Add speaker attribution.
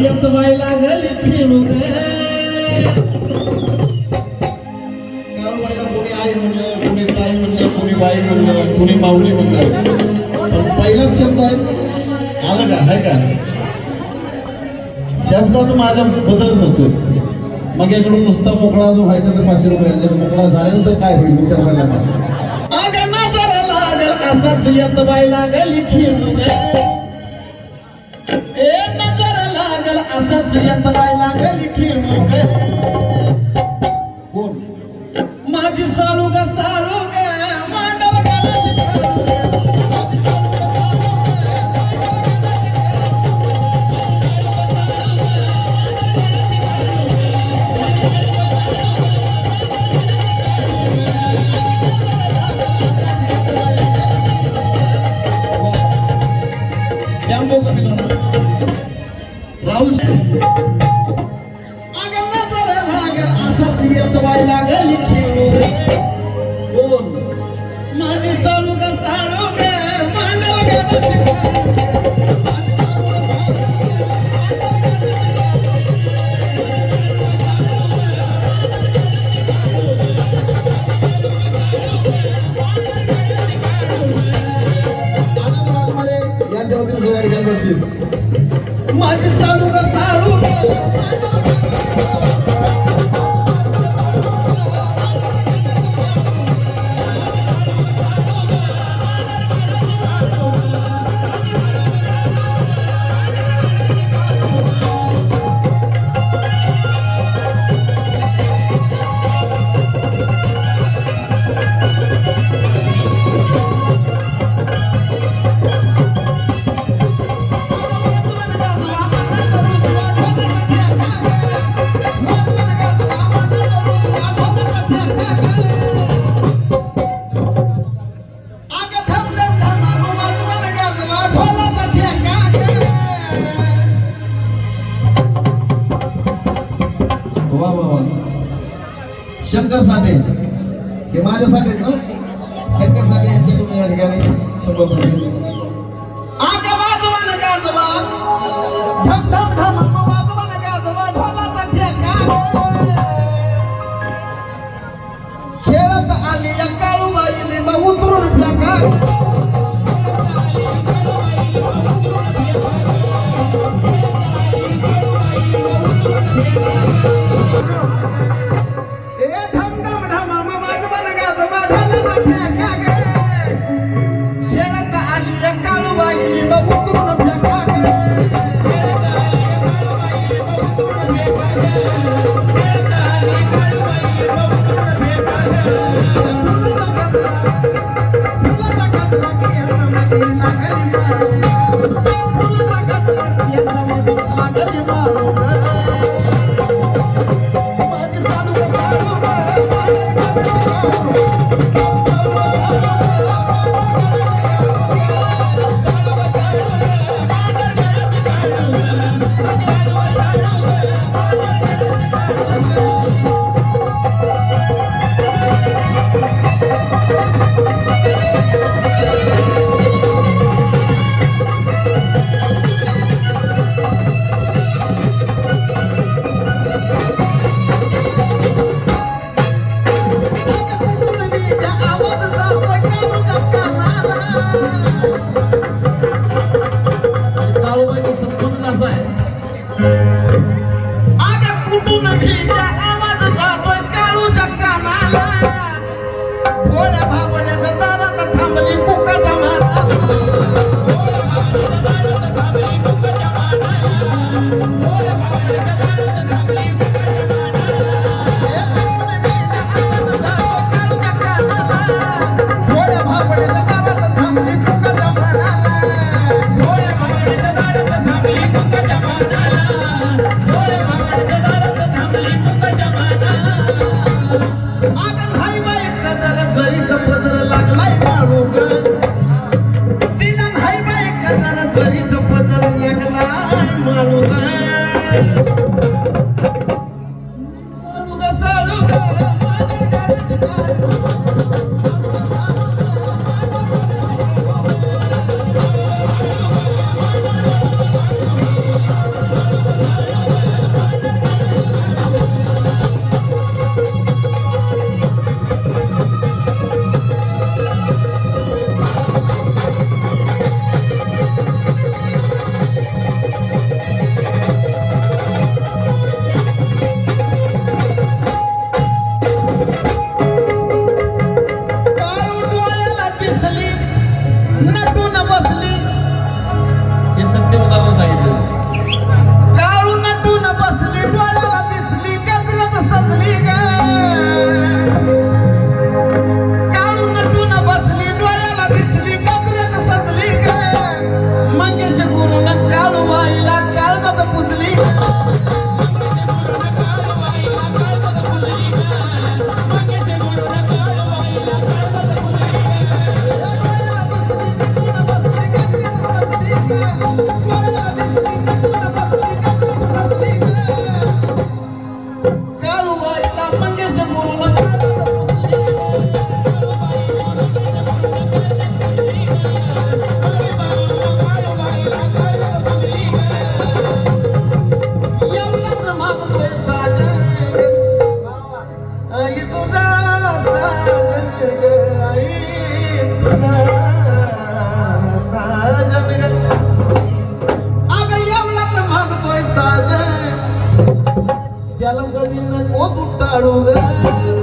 Speaker 1: येत बाई लागली फिरू कोणी आई म्हणलं, कोणी ताई म्हणलं, कोणी बाई म्हणलं, कोणी माऊली म्हणलं, पण पहिलाच शब्द आहे आलं का आहे का शब्दात माझा बदलच नसतो. मग इकडून नुसता मोकळा जो व्हायचा तर 500 रुपये मोकळा झाल्यानंतर काय होईल विचार करायला लागल असाच येत बाई लागली खेळून ए नजर लागल असाच येत बाई लागली खेळून कोण माझी साळू ग साळू ग मांडल गालाची माझी साळू ग साळू राहुल अगं नजर लागल असाच येत बाई लागली खेळू बोल माझी साळू ग साळू ग मांडल गालाची माझी साळू ग साळू शंकर साठे हे माझ्यासाठी ना शंकर साठे यांच्याकडून या ठिकाणी 100 रुपये आगे वाजवा ना गाजवा धम धम धम वाजवा ना गाजवा ढोलाचा ठेका खेळत आली या काळूबाईने मग उतरून फेका ते उदाहरण सांगितलं. काळू नटून बसली डोळ्याला दिसली गजरात सजली ग. काळू नटून बसली डोळ्याला दिसली गजरात सजली ग. मंगेश गुरुनं काळू बाईला काळजात पुजली ग. त्याला कधी नको तू टाळू ग.